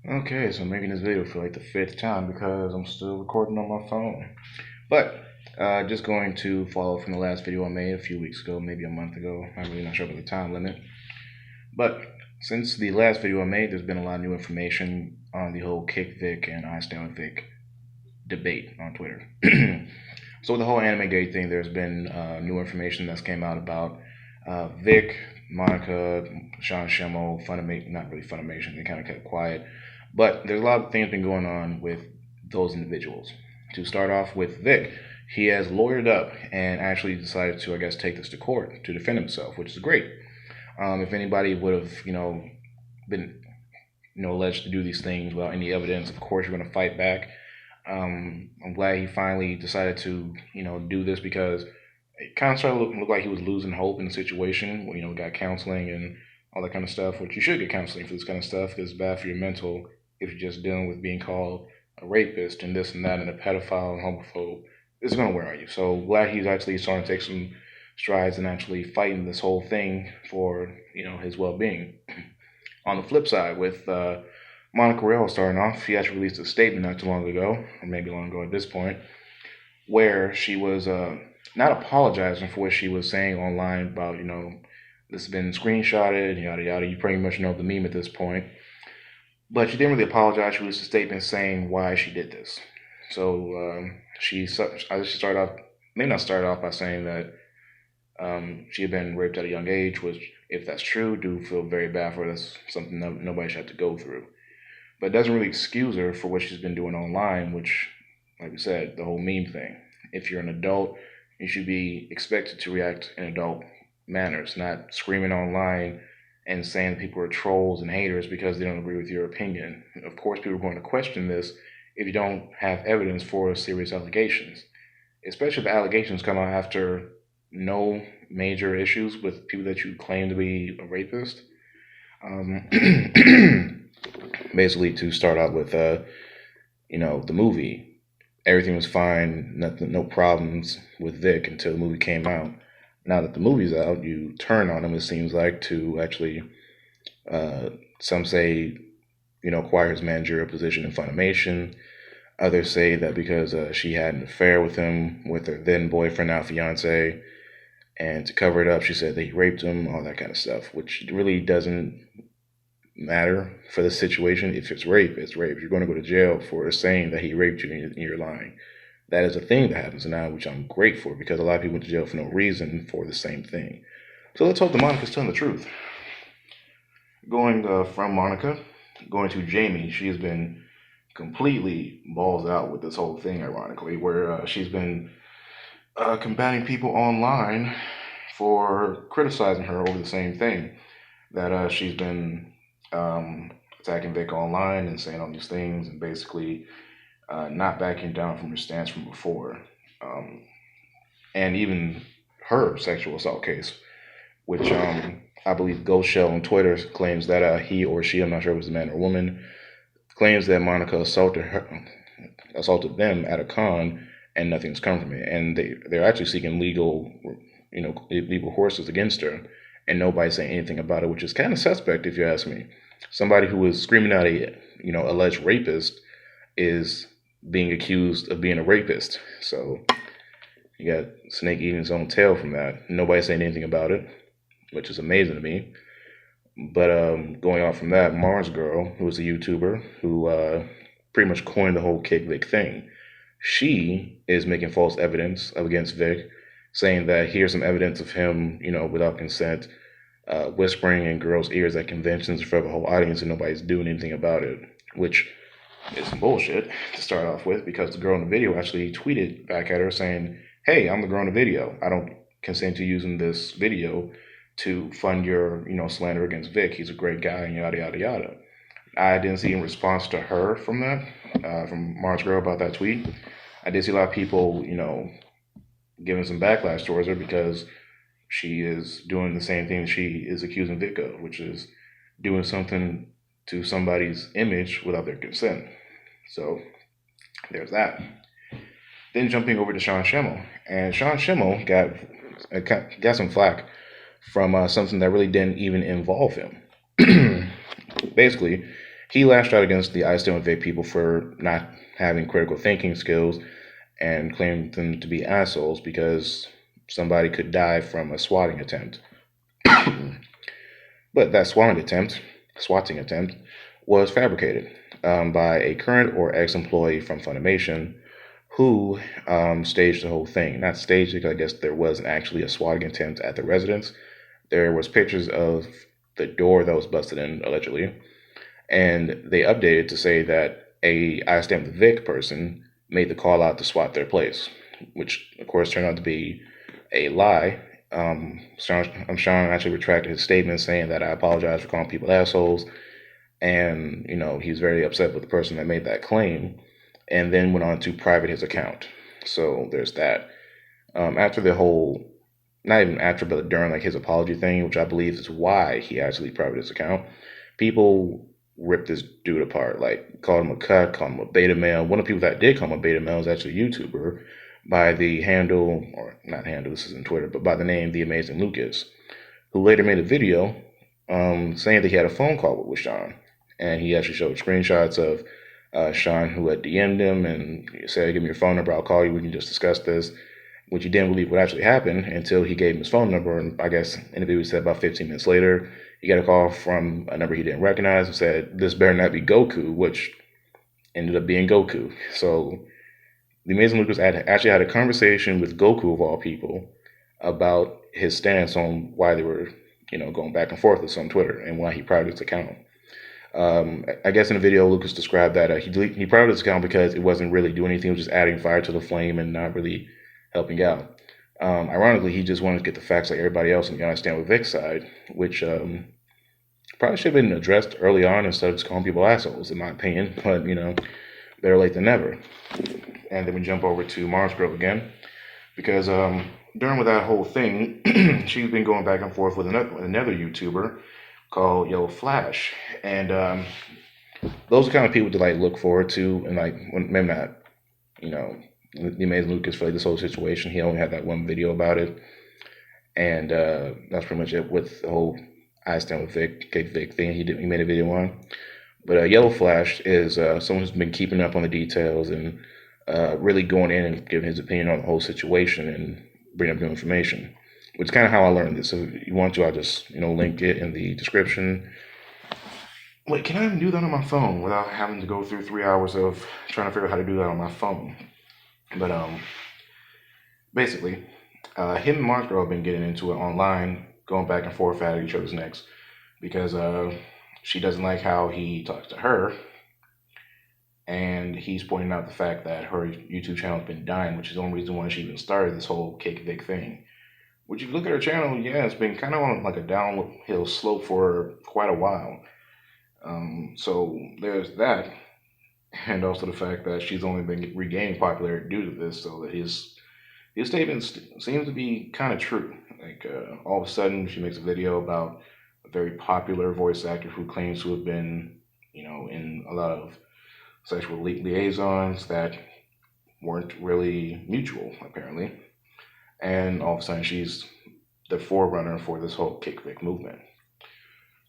Okay, so I'm making this video for like the fifth time because I'm still recording on my phone. But just going to follow from the last video I made a few weeks ago, maybe a month ago. I'm really not sure about the time limit. But since the last video I made, there's been a lot of new information on the whole Kick Vic and I Stand with Vic debate on Twitter. So with the whole anime gate thing, there's been new information that's came out about Vic, Monica, Sean Schemmel, Funimation, not really Funimation, they kind of kept quiet. But there's a lot of things been going on with those individuals. To start off with Vic, he has lawyered up and actually decided to, I guess, take this to court to defend himself, which is great. If anybody would have, been, alleged to do these things without any evidence, of course you're going to fight back. I'm glad he finally decided to, do this because it kind of started to look like he was losing hope in the situation. Got counseling and all that kind of stuff, which you should get counseling for this kind of stuff because it's bad for your mental if you're just dealing with being called a rapist and this and that and a pedophile and homophobe. It's going to wear on you. So glad he's actually starting to take some strides and actually fighting this whole thing for, his well-being. On the flip side, with Monica Rail starting off, she actually released a statement not too long ago, or maybe long ago at this point, where she was not apologizing for what she was saying online about, this has been screenshotted, yada yada. You pretty much know the meme at this point. But she didn't really apologize. She released a statement saying why she did this. So she started off, maybe not started off by saying that she had been raped at a young age, which, if that's true, do feel very bad for her. That's something nobody should have to go through. But it doesn't really excuse her for what she's been doing online, which, like we said, the whole meme thing. If you're an adult, you should be expected to react in adult manners, not screaming online and saying that people are trolls and haters because they don't agree with your opinion. Of course, people are going to question this if you don't have evidence for serious allegations, especially if the allegations come out after no major issues with people that you claim to be a rapist. Basically, to start out with, the movie, everything was fine, nothing, no problems with Vic until the movie came out. Now that the movie's out, you turn on him. It seems like to actually, some say, acquire his managerial position in Funimation. Others say that because she had an affair with him, with her then boyfriend, now fiance, and to cover it up, she said that he raped him, all that kind of stuff, which really doesn't matter for the situation. If it's rape, it's rape. You're going to go to jail for saying that he raped you and you're lying. That is a thing that happens now, which I'm great for because a lot of people went to jail for no reason for the same thing. So let's hope that Monica's telling the truth. Going from Monica, going to Jamie, she has been completely balls out with this whole thing, ironically, where she's been combating people online for criticizing her over the same thing. That she's been attacking Vic online and saying all these things and basically not backing down from her stance from before. And even her sexual assault case, which I believe Ghost Shell on Twitter claims that he or she, I'm not sure if it was a man or woman, claims that Monica assaulted them at a con and nothing's come from it. And they're actually seeking legal horses against her, and nobody's saying anything about it, which is kind of suspect if you ask me. Somebody who is screaming out a alleged rapist is being accused of being a rapist. So you got Snake eating his own tail from that. Nobody's saying anything about it, which is amazing to me. But going off from that, Mars Girl, who is a YouTuber who pretty much coined the whole Kick Vic thing, she is making false evidence against Vic, saying that here's some evidence of him, without consent, whispering in girls' ears at conventions in front of a whole audience, and nobody's doing anything about it, which is some bullshit to start off with, because the girl in the video actually tweeted back at her saying, hey, I'm the girl in the video. I don't consent to using this video to fund your, slander against Vic. He's a great guy and yada, yada, yada. I didn't see any response to her from that, from Mars Girl about that tweet. I did see a lot of people, giving some backlash towards her because she is doing the same thing she is accusing Vic of, which is doing something to somebody's image without their consent. So there's that. Then jumping over to Sean Schemmel, and Sean Schemmel got some flack from something that really didn't even involve him. basically, he lashed out against the I Stand With Vic people for not having critical thinking skills and claimed them to be assholes because somebody could die from a swatting attempt. But that swatting attempt, was fabricated by a current or ex-employee from Funimation who staged the whole thing. Not staged it, I guess there wasn't actually a swatting attempt at the residence. There was pictures of the door that was busted in, allegedly, and they updated to say that a I Stand With Vic person made the call out to swat their place, which of course turned out to be a lie. Sean actually retracted his statement saying that I apologize for calling people assholes, and he's very upset with the person that made that claim, and then went on to private his account. So there's that. After the whole, not even after, but during like his apology thing, which I believe is why he actually private his account, people ripped this dude apart, like called him a cuck, called him a beta male. One of the people that did call him a beta male is actually a YouTuber by the handle, or not handle, this isn't Twitter, but by the name The Amazing Lucas, who later made a video saying that he had a phone call with Sean. And he actually showed screenshots of Sean, who had DM'd him and said, "Give me your phone number, I'll call you, we can just discuss this," which he didn't believe would actually happen until he gave him his phone number. And I guess in the video he said about 15 minutes later, he got a call from a number he didn't recognize and said, "This better not be Goku," which ended up being Goku. So the Amazing Lucas actually had a conversation with Goku, of all people, about his stance on why they were, going back and forth with some Twitter and why he private his account. I guess in the video, Lucas described that he private his account because it wasn't really doing anything. It was just adding fire to the flame and not really helping out. Ironically, he just wanted to get the facts like everybody else and I Stand With Vic's side, which probably should have been addressed early on instead of just calling people assholes, in my opinion. But, better late than never. And then we jump over to Mars Girl again, because during with that whole thing, she's been going back and forth with another YouTuber called Yellow Flash, and those are kind of people to like look forward to, and like maybe not, the Amazing Lucas for like this whole situation. He only had that one video about it, and that's pretty much it with the whole I Stand With Vic thing. He made a video on, but Yellow Flash is someone who's been keeping up on the details and really going in and giving his opinion on the whole situation and bringing up new information, which is kind of how I learned this. So if you want to, I'll just, link it in the description. Wait, can I even do that on my phone without having to go through 3 hours of trying to figure out how to do that on my phone? But basically, him and Mars Girl have been getting into it online, going back and forth at each other's necks, because she doesn't like how he talks to her, and he's pointing out the fact that her YouTube channel has been dying, which is the only reason why she even started this whole Cake Vic thing. Which, if you look at her channel, yeah, it's been kind of on like a downhill slope for quite a while. So there's that, and also the fact that she's only been regaining popularity due to this. So that his statements seems to be kind of true. Like all of a sudden, she makes a video about a very popular voice actor who claims to have been, in a lot of sexual liaisons that weren't really mutual, apparently. And all of a sudden, she's the forerunner for this whole Cake Vic movement.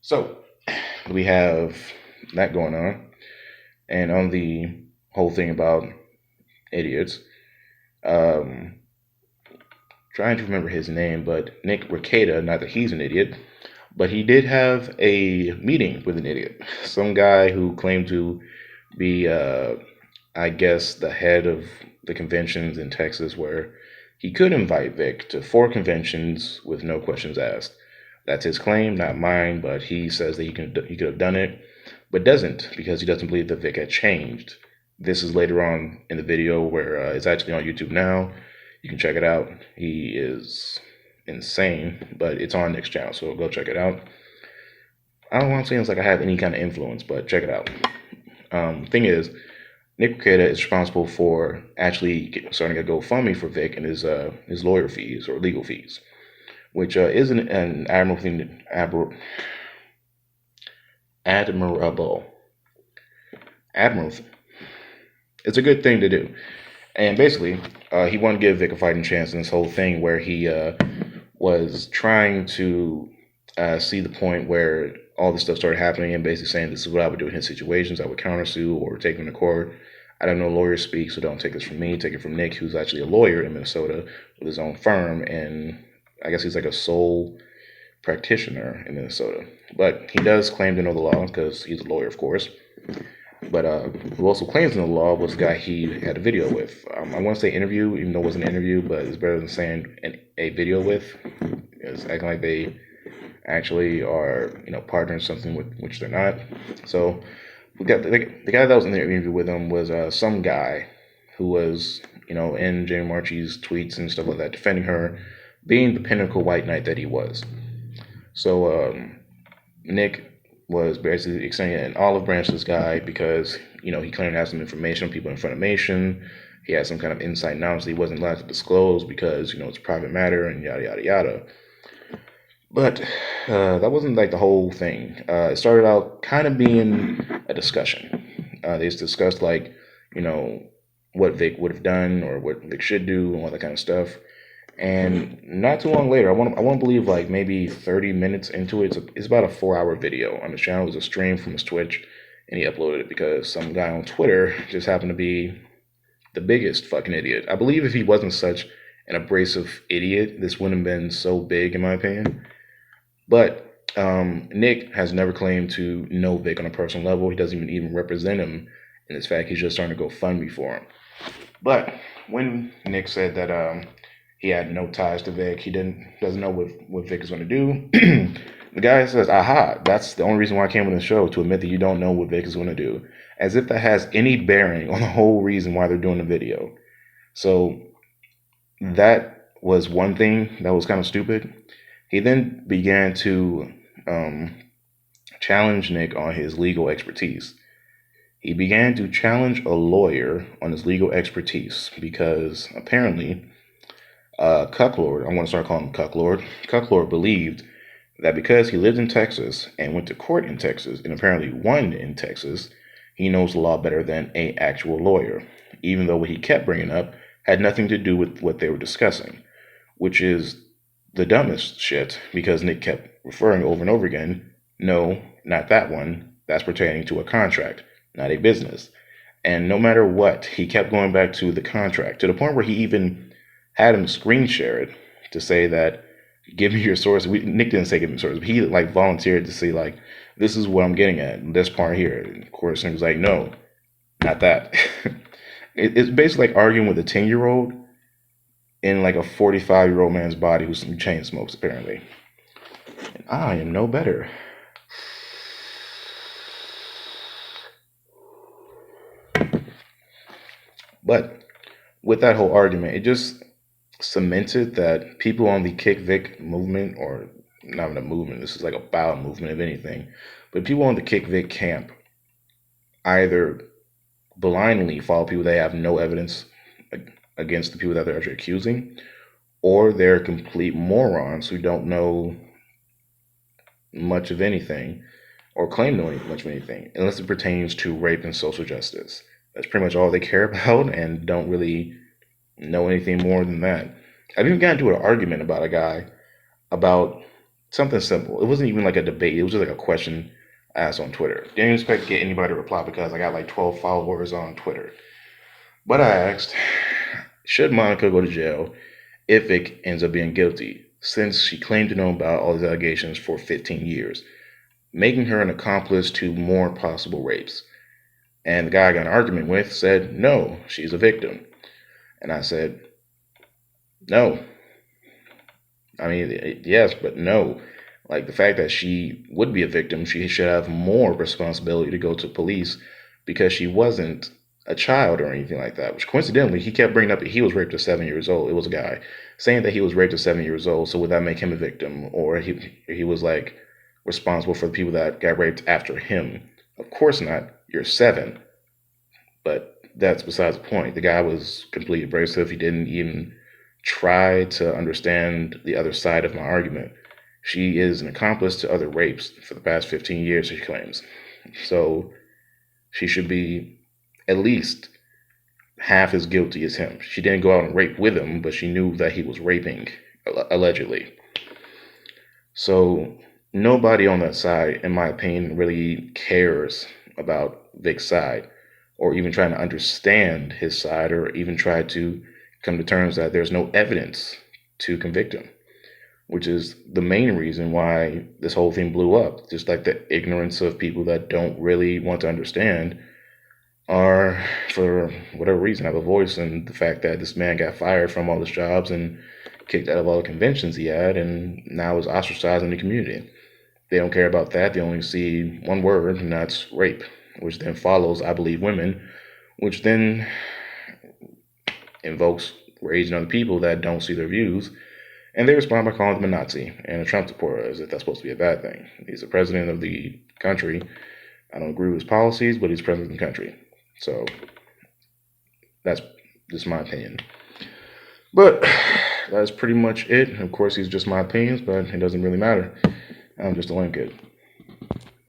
So we have that going on. And on the whole thing about idiots, trying to remember his name, but Nick Rekieta, not that he's an idiot, but he did have a meeting with an idiot. Some guy who claimed to be, I guess, the head of the conventions in Texas where he could invite Vic to 4 conventions with no questions asked. That's his claim, not mine, but he says that he could have done it, but doesn't, because he doesn't believe that Vic had changed. This is later on in the video where it's actually on YouTube now. You can check it out. He is insane, but it's on Nick's channel, so go check it out. I don't want to say like I have any kind of influence, but check it out. Thing is, Nick Rekieta is responsible for actually starting a GoFundMe for Vic and his lawyer fees or legal fees, which is an admirable thing. Admirable. It's a good thing to do. And basically, he wanted to give Vic a fighting chance in this whole thing where he was trying to see the point where all this stuff started happening and basically saying this is what I would do in his situations. I would countersue or take him to court. I don't know lawyers speak, so don't take this from me. Take it from Nick, who's actually a lawyer in Minnesota with his own firm, and I guess he's like a sole practitioner in Minnesota. But he does claim to know the law because he's a lawyer, of course. But who also claims to know the law was the guy he had a video with. I want to say interview, even though it wasn't an interview, but it's better than saying a video with. It's acting like they actually are, partnering something with which they're not. So we got the guy that was in the interview with him was some guy who was, in Jamie Marchi's tweets and stuff like that, defending her, being the pinnacle white knight that he was. So Nick was basically extending an olive branch to this guy because, he claimed to have some information on people in Funimation. He had some kind of inside knowledge that he wasn't allowed to disclose because, it's private matter and yada, yada, yada. But that wasn't like the whole thing. It started out kind of being a discussion. They just discussed like, what Vic would have done or what Vic should do and all that kind of stuff. And not too long later, I want to believe like maybe 30 minutes into it, it's about a 4-hour video on the channel. It was a stream from his Twitch, and he uploaded it because some guy on Twitter just happened to be the biggest fucking idiot. I believe if he wasn't such an abrasive idiot, this wouldn't have been so big, in my opinion. But Nick has never claimed to know Vic on a personal level. He doesn't even represent him in this fact. He's just starting to go GoFundMe for him. But when Nick said that he had no ties to Vic, he doesn't know what Vic is going to do, the guy says, aha, that's the only reason why I came on the show, to admit that you don't know what Vic is going to do. As if that has any bearing on the whole reason why they're doing the video. So that was one thing that was kind of stupid. He then began to challenge Nick on his legal expertise. He began to challenge a lawyer on his legal expertise because apparently Cucklord, I want to start calling him Cucklord. Cucklord believed that because he lived in Texas and went to court in Texas and apparently won in Texas, he knows the law better than an actual lawyer, even though what he kept bringing up had nothing to do with what they were discussing, which is the dumbest shit because Nick kept referring over and over again, no, not that one, that's pertaining to a contract, not a business. And no matter what, he kept going back to the contract, to the point where he even had him screen share it to say that, give me your source. Nick didn't say give me source, but he like volunteered to say like, this is what I'm getting at, this part here. And of course, he was like, no, not that. It's basically like arguing with a 10-year-old in like a 45-year-old man's body who some chain smokes, apparently. And I am no better. But with that whole argument, it just cemented that people on the Kick Vic movement, or not even a movement, this is like a bowel movement if anything, but people on the Kick Vic camp either blindly follow people they have no evidence against the people that they're actually accusing, or they're complete morons who don't know much of anything or claim to know much of anything unless it pertains to rape and social justice. That's pretty much all they care about and don't really know anything more than that. I've even gotten into an argument about a guy about something simple. It wasn't even like a debate. It was just like a question asked on Twitter. Didn't expect to get anybody to reply because I got like 12 followers on Twitter. But I asked, should Monica go to jail if Vic ends up being guilty, since she claimed to know about all these allegations for 15 years, making her an accomplice to more possible rapes? And the guy I got an argument with said, no, she's a victim. And I said, no. I mean, yes, but no. Like, the fact that she would be a victim, she should have more responsibility to go to police because she wasn't a child or anything like that. Which, coincidentally, he kept bringing up that he was raped at 7 years old. It was a guy saying that he was raped at 7 years old, so would that make him a victim? Or he was, like, responsible for the people that got raped after him. Of course not. You're 7. But that's besides the point. The guy was completely abrasive. He didn't even try to understand the other side of my argument. She is an accomplice to other rapes for the past 15 years, she claims. So she should be at least half as guilty as him. She didn't go out and rape with him, but she knew that he was raping, allegedly. So nobody on that side, in my opinion, really cares about Vic's side or even trying to understand his side or even try to come to terms that there's no evidence to convict him, which is the main reason why this whole thing blew up. Just like the ignorance of people that don't really want to understand are, for whatever reason, have a voice in the fact that this man got fired from all his jobs and kicked out of all the conventions he had and now is ostracized in the community. They don't care about that. They only see one word, and that's rape, which then follows, I believe, women, which then invokes rage in other people that don't see their views. And they respond by calling him a Nazi and a Trump supporter, as if that's supposed to be a bad thing. He's the president of the country. I don't agree with his policies, but he's president of the country. So that's just my opinion. But that's pretty much it. Of course, these are just my opinions, but it doesn't really matter. I'm just a lame kid.